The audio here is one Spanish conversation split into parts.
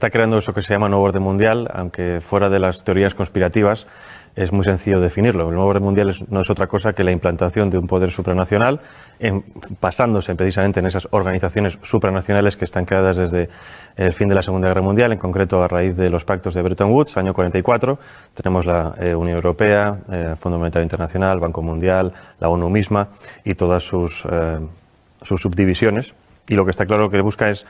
está creando eso que se llama nuevo orden mundial, aunque fuera de las teorías conspirativas es muy sencillo definirlo. El nuevo orden mundial no es otra cosa que la implantación de un poder supranacional, basándose precisamente en esas organizaciones supranacionales que están creadas desde el fin de la Segunda Guerra Mundial, en concreto a raíz de los pactos de Bretton Woods, año 44. Tenemos la Unión Europea, el Fondo Monetario Internacional, Banco Mundial, la ONU misma y todas sus subdivisiones. Y lo que está claro que busca es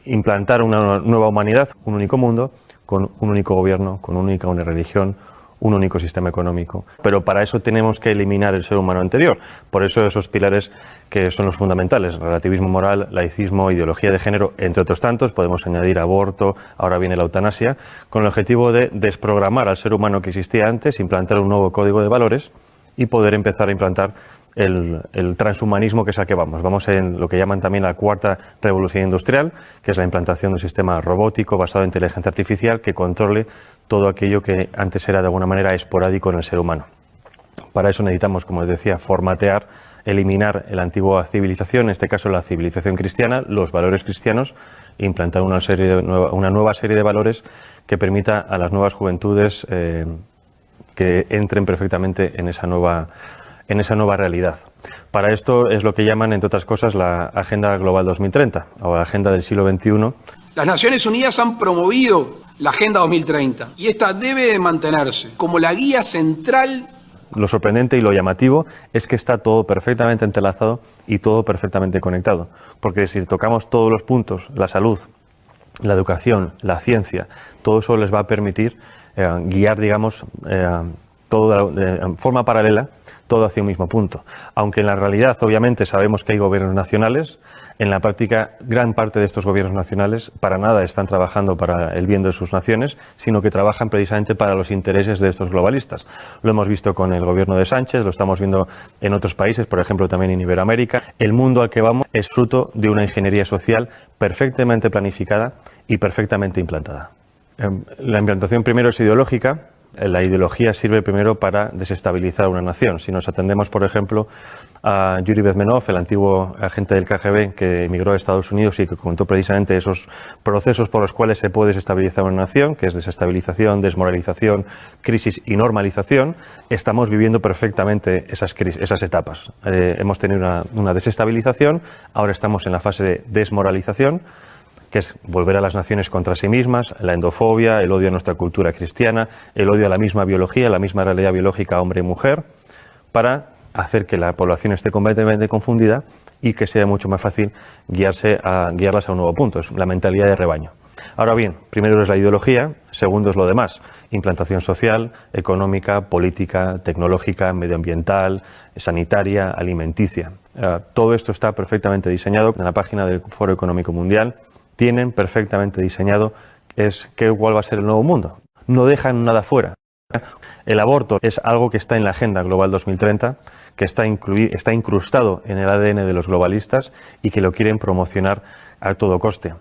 implantar una nueva humanidad, un único mundo, con un único gobierno, con una única religión, un único sistema económico. Pero para eso tenemos que eliminar el ser humano anterior. Por eso esos pilares que son los fundamentales: relativismo moral, laicismo, ideología de género, entre otros tantos. Podemos añadir aborto, ahora viene la eutanasia, con el objetivo de desprogramar al ser humano que existía antes, implantar un nuevo código de valores y poder empezar a implantar el transhumanismo, que es al que vamos. Vamos en lo que llaman también la cuarta revolución industrial, que es la implantación de un sistema robótico basado en inteligencia artificial que controle todo aquello que antes era de alguna manera esporádico en el ser humano. Para eso necesitamos, como les decía, formatear, eliminar la antigua civilización, en este caso la civilización cristiana, los valores cristianos, e implantar una nueva serie de valores que permita a las nuevas juventudes que entren perfectamente en esa nueva realidad. Para esto es lo que llaman, entre otras cosas, la Agenda Global 2030 o la Agenda del siglo XXI. Las Naciones Unidas han promovido la Agenda 2030 y esta debe de mantenerse como la guía central. Lo sorprendente y lo llamativo es que está todo perfectamente entrelazado y todo perfectamente conectado, porque si tocamos todos los puntos, la salud, la educación, la ciencia, todo eso les va a permitir guiar, digamos, todo de forma paralela, todo hacia un mismo punto. Aunque en la realidad, obviamente, sabemos que hay gobiernos nacionales, en la práctica, gran parte de estos gobiernos nacionales para nada están trabajando para el bien de sus naciones, sino que trabajan precisamente para los intereses de estos globalistas. Lo hemos visto con el gobierno de Sánchez, lo estamos viendo en otros países, por ejemplo, también en Iberoamérica. El mundo al que vamos es fruto de una ingeniería social perfectamente planificada y perfectamente implantada. La implantación primero es ideológica. La ideología sirve primero para desestabilizar una nación. Si nos atendemos, por ejemplo, a Yuri Bezmenov, el antiguo agente del KGB que emigró a Estados Unidos y que contó precisamente esos procesos por los cuales se puede desestabilizar una nación, que es desestabilización, desmoralización, crisis y normalización, estamos viviendo perfectamente esas etapas. Hemos tenido una desestabilización, ahora estamos en la fase de desmoralización, que es volver a las naciones contra sí mismas, la endofobia, el odio a nuestra cultura cristiana, el odio a la misma biología, la misma realidad biológica hombre y mujer, para hacer que la población esté completamente confundida y que sea mucho más fácil guiarlas a un nuevo punto. Es la mentalidad de rebaño. Ahora bien, primero es la ideología, segundo es lo demás: implantación social, económica, política, tecnológica, medioambiental, sanitaria, alimenticia. Todo esto está perfectamente diseñado en la página del Foro Económico Mundial. Tienen perfectamente diseñado cuál va a ser el nuevo mundo. No dejan nada fuera. El aborto es algo que está en la Agenda Global 2030, que está incrustado en el ADN de los globalistas y que lo quieren promocionar a todo coste.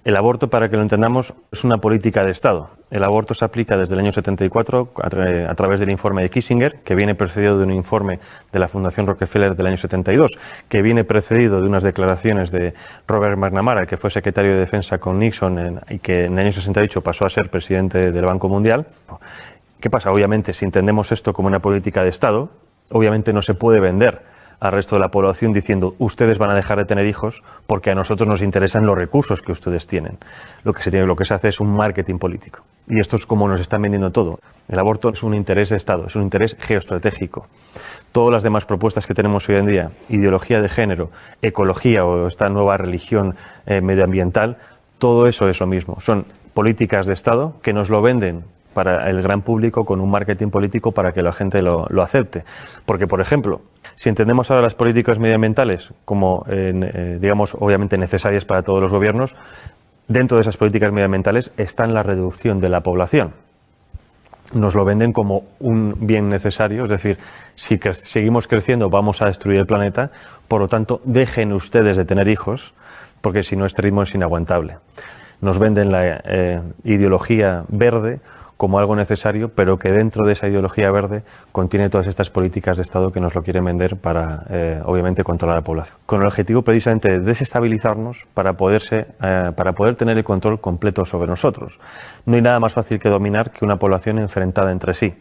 El aborto, para que lo entendamos, es una política de Estado. El aborto se aplica desde el año 74 a través del informe de Kissinger, que viene precedido de un informe de la Fundación Rockefeller del año 72, que viene precedido de unas declaraciones de Robert McNamara, que fue secretario de Defensa con Nixon y que en el año 68 pasó a ser presidente del Banco Mundial. ¿Qué pasa? Obviamente, si entendemos esto como una política de Estado, obviamente no se puede vender al resto de la población diciendo: ustedes van a dejar de tener hijos porque a nosotros nos interesan los recursos que ustedes tienen. Lo que se hace es un marketing político. Y esto es como nos están vendiendo todo. El aborto es un interés de Estado, es un interés geoestratégico. Todas las demás propuestas que tenemos hoy en día, ideología de género, ecología o esta nueva religión medioambiental, todo eso es lo mismo. Son políticas de Estado que nos lo venden para el gran público con un marketing político para que la gente lo acepte. Porque, por ejemplo, si entendemos ahora las políticas medioambientales como, digamos, obviamente necesarias para todos los gobiernos, dentro de esas políticas medioambientales está la reducción de la población. Nos lo venden como un bien necesario, es decir, si seguimos creciendo vamos a destruir el planeta, por lo tanto dejen ustedes de tener hijos, porque si no este ritmo es inaguantable. Nos venden la ideología verde como algo necesario, pero que dentro de esa ideología verde contiene todas estas políticas de Estado que nos lo quieren vender para, obviamente, controlar a la población. Con el objetivo precisamente de desestabilizarnos para poder tener el control completo sobre nosotros. No hay nada más fácil que dominar que una población enfrentada entre sí.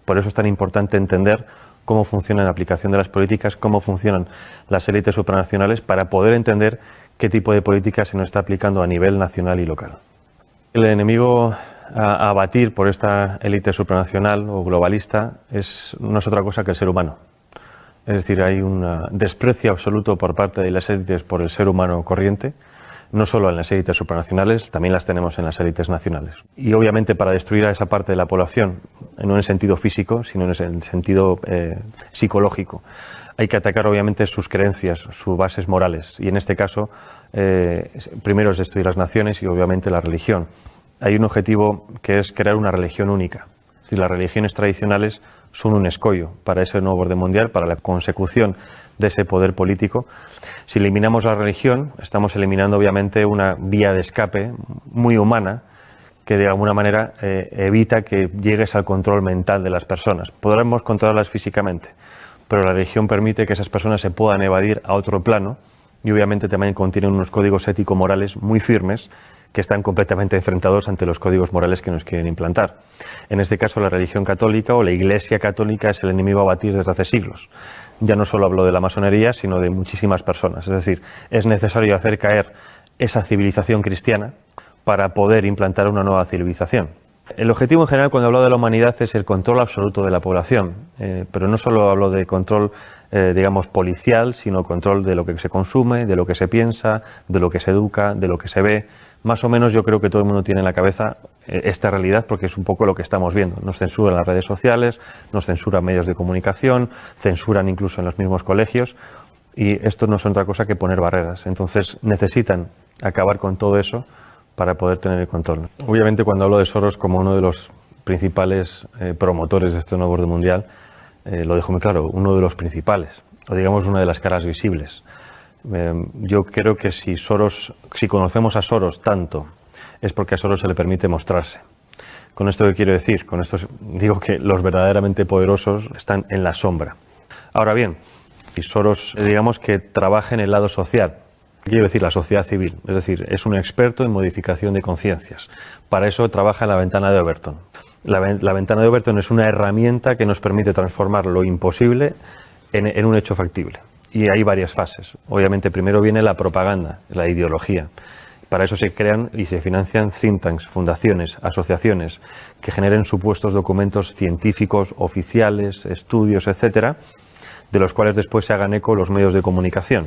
Por eso es tan importante entender cómo funciona la aplicación de las políticas, cómo funcionan las élites supranacionales, para poder entender qué tipo de política se nos está aplicando a nivel nacional y local. El enemigo a abatir por esta élite supranacional o globalista no es otra cosa que el ser humano. Es decir, hay un desprecio absoluto por parte de las élites por el ser humano corriente, no solo en las élites supranacionales, también las tenemos en las élites nacionales. Y obviamente para destruir a esa parte de la población, no en el sentido físico, sino en el sentido psicológico, hay que atacar obviamente sus creencias, sus bases morales. Y en este caso, primero es destruir las naciones y obviamente la religión. Hay un objetivo que es crear una religión única. Es decir, las religiones tradicionales son un escollo para ese nuevo orden mundial, para la consecución de ese poder político. Si eliminamos la religión, estamos eliminando obviamente una vía de escape muy humana que de alguna manera evita que llegues al control mental de las personas. Podremos controlarlas físicamente, pero la religión permite que esas personas se puedan evadir a otro plano y obviamente también contienen unos códigos ético-morales muy firmes que están completamente enfrentados ante los códigos morales que nos quieren implantar. En este caso, la religión católica o la Iglesia católica es el enemigo a batir desde hace siglos. Ya no solo hablo de la masonería, sino de muchísimas personas. Es decir, es necesario hacer caer esa civilización cristiana para poder implantar una nueva civilización. El objetivo en general cuando hablo de la humanidad es el control absoluto de la población, pero no solo hablo de control digamos policial, sino control de lo que se consume, de lo que se piensa, de lo que se educa, de lo que se ve. Más o menos yo creo que todo el mundo tiene en la cabeza esta realidad porque es un poco lo que estamos viendo. Nos censuran las redes sociales, nos censuran medios de comunicación, censuran incluso en los mismos colegios y esto no es otra cosa que poner barreras. Entonces necesitan acabar con todo eso para poder tener el control. Obviamente cuando hablo de Soros como uno de los principales promotores de este nuevo orden mundial, lo dejo muy claro, uno de los principales, o digamos una de las caras visibles. Yo creo que si conocemos a Soros tanto, es porque a Soros se le permite mostrarse. ¿Con esto qué quiero decir? Con esto digo que los verdaderamente poderosos están en la sombra. Ahora bien, si Soros, digamos que trabaja en el lado social, quiero decir la sociedad civil, es decir, es un experto en modificación de conciencias. Para eso trabaja en la ventana de Overton. La ventana de Overton es una herramienta que nos permite transformar lo imposible en un hecho factible. Y hay varias fases. Obviamente primero viene la propaganda, la ideología. Para eso se crean y se financian think tanks, fundaciones, asociaciones que generen supuestos documentos científicos, oficiales, estudios, etcétera, de los cuales después se hagan eco los medios de comunicación.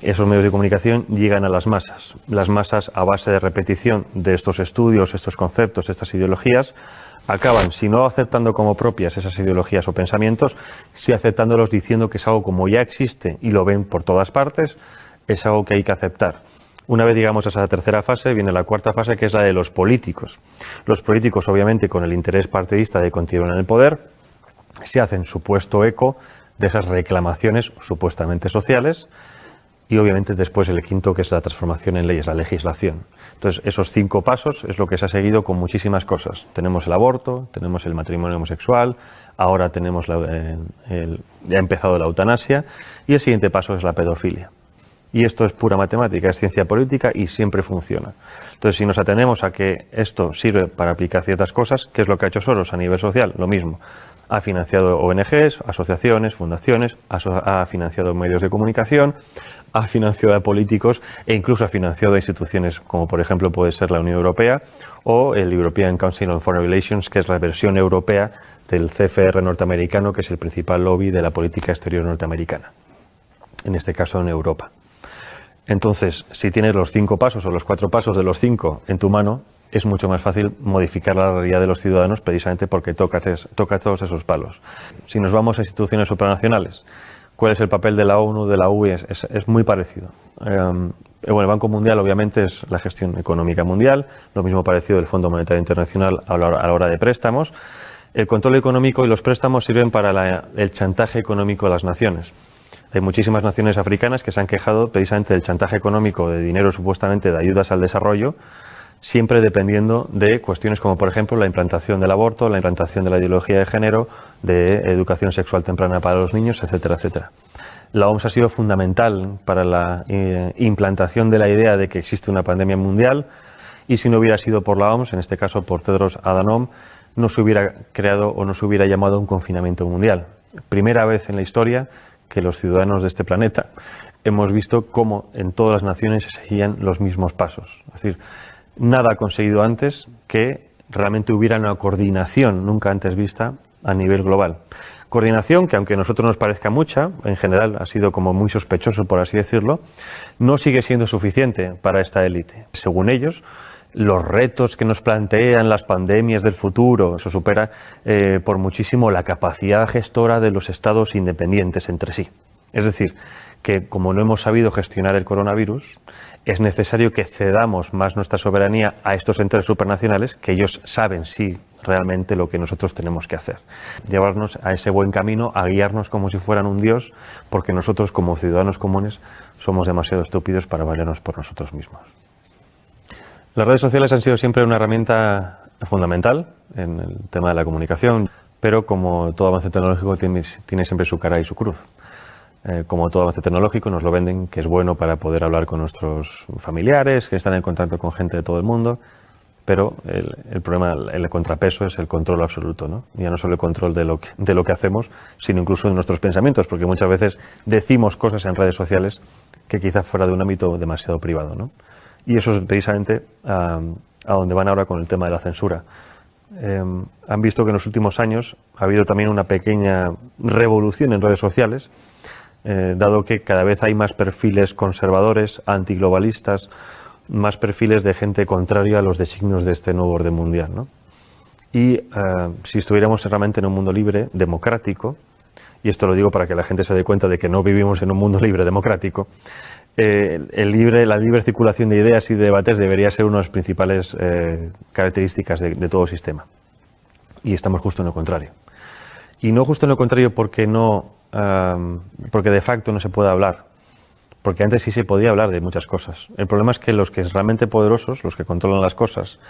Esos medios de comunicación llegan a las masas. Las masas, a base de repetición de estos estudios, estos conceptos, estas ideologías, acaban, si no aceptando como propias esas ideologías o pensamientos, sí aceptándolos diciendo que es algo como ya existe y lo ven por todas partes, es algo que hay que aceptar. Una vez llegamos a esa tercera fase, viene la cuarta fase, que es la de los políticos. Los políticos, obviamente, con el interés partidista de continuar en el poder, se hacen supuesto eco de esas reclamaciones supuestamente sociales y obviamente después el quinto, que es la transformación en leyes, la legislación. Entonces, esos 5 pasos es lo que se ha seguido con muchísimas cosas. Tenemos el aborto, tenemos el matrimonio homosexual, ahora tenemos ya ha empezado la eutanasia y el siguiente paso es la pedofilia. Y esto es pura matemática, es ciencia política y siempre funciona. Entonces, si nos atenemos a que esto sirve para aplicar ciertas cosas, ¿qué es lo que ha hecho Soros a nivel social? Lo mismo. Ha financiado ONGs, asociaciones, fundaciones, ha financiado medios de comunicación, ha financiado a políticos e incluso ha financiado a instituciones como por ejemplo puede ser la Unión Europea o el European Council on Foreign Relations, que es la versión europea del CFR norteamericano, que es el principal lobby de la política exterior norteamericana, en este caso en Europa. Entonces, si tienes los 5 pasos o los 4 pasos de los 5 en tu mano, es mucho más fácil modificar la realidad de los ciudadanos precisamente porque toca todos esos palos. Si nos vamos a instituciones supranacionales, ¿cuál es el papel de la ONU, de la UE? Es muy parecido. Bueno, el Banco Mundial obviamente es la gestión económica mundial, lo mismo parecido del Fondo Monetario Internacional a la hora de préstamos. El control económico y los préstamos sirven para el chantaje económico de las naciones. Hay muchísimas naciones africanas que se han quejado precisamente del chantaje económico de dinero supuestamente de ayudas al desarrollo, siempre dependiendo de cuestiones como, por ejemplo, la implantación del aborto, la implantación de la ideología de género, de educación sexual temprana para los niños, etcétera, etcétera. La OMS ha sido fundamental para la implantación de la idea de que existe una pandemia mundial, y si no hubiera sido por la OMS, en este caso por Tedros Adhanom, no se hubiera creado o no se hubiera llamado un confinamiento mundial. Primera vez en la historia que los ciudadanos de este planeta hemos visto cómo en todas las naciones se seguían los mismos pasos. Es decir, nada ha conseguido antes que realmente hubiera una coordinación nunca antes vista a nivel global. Coordinación que, aunque a nosotros nos parezca mucha, en general ha sido como muy sospechoso, por así decirlo, no sigue siendo suficiente para esta élite. Según ellos, los retos que nos plantean las pandemias del futuro, eso supera por muchísimo la capacidad gestora de los estados independientes entre sí. Es decir, que como no hemos sabido gestionar el coronavirus, es necesario que cedamos más nuestra soberanía a estos entes supranacionales, que ellos saben sí realmente lo que nosotros tenemos que hacer. Llevarnos a ese buen camino, a guiarnos como si fueran un dios, porque nosotros como ciudadanos comunes somos demasiado estúpidos para valernos por nosotros mismos. Las redes sociales han sido siempre una herramienta fundamental en el tema de la comunicación, pero como todo avance tecnológico tiene siempre su cara y su cruz. Como todo avance tecnológico nos lo venden que es bueno para poder hablar con nuestros familiares, que están en contacto con gente de todo el mundo, pero el problema, el contrapeso es el control absoluto, ¿no? Ya no solo el control de lo que hacemos, sino incluso de nuestros pensamientos, porque muchas veces decimos cosas en redes sociales que quizás fuera de un ámbito demasiado privado, ¿no? Y eso es precisamente a donde van ahora con el tema de la censura. Han visto que en los últimos años ha habido también una pequeña revolución en redes sociales, dado que cada vez hay más perfiles conservadores, antiglobalistas, más perfiles de gente contraria a los designios de este nuevo orden mundial, ¿no? Y si estuviéramos realmente en un mundo libre, democrático, y esto lo digo para que la gente se dé cuenta de que no vivimos en un mundo libre democrático, la libre circulación de ideas y de debates debería ser una de las principales características de todo sistema. Y estamos justo en lo contrario. Y no justo en lo contrario porque de facto no se puede hablar, porque antes sí se podía hablar de muchas cosas. El problema es que los que son realmente poderosos, los que controlan las cosas,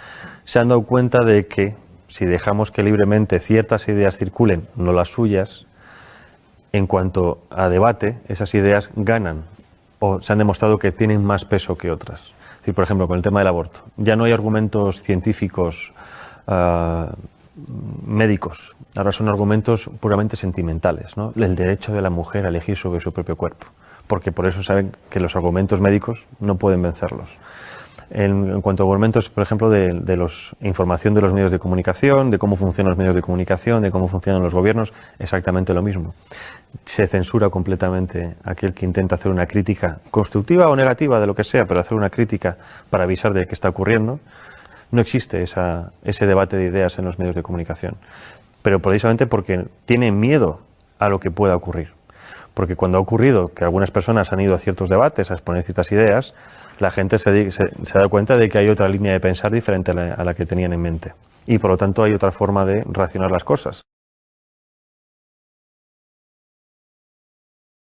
se han dado cuenta de que si dejamos que libremente ciertas ideas circulen, no las suyas, en cuanto a debate, esas ideas ganan o se han demostrado que tienen más peso que otras. Es decir, por ejemplo, con el tema del aborto, ya no hay argumentos científicos médicos, ahora son argumentos puramente sentimentales, ¿no? El derecho de la mujer a elegir sobre su propio cuerpo, porque por eso saben que los argumentos médicos no pueden vencerlos. En cuanto a argumentos, por ejemplo, de información de los medios de comunicación, de cómo funcionan los medios de comunicación, de cómo funcionan los gobiernos, exactamente lo mismo. Se censura completamente aquel que intenta hacer una crítica constructiva o negativa de lo que sea, pero hacer una crítica para avisar de qué está ocurriendo. No existe ese debate de ideas en los medios de comunicación, pero precisamente porque tienen miedo a lo que pueda ocurrir. Porque cuando ha ocurrido que algunas personas han ido a ciertos debates a exponer ciertas ideas, la gente se da cuenta de que hay otra línea de pensar diferente a la que tenían en mente. Y por lo tanto hay otra forma de racionar las cosas.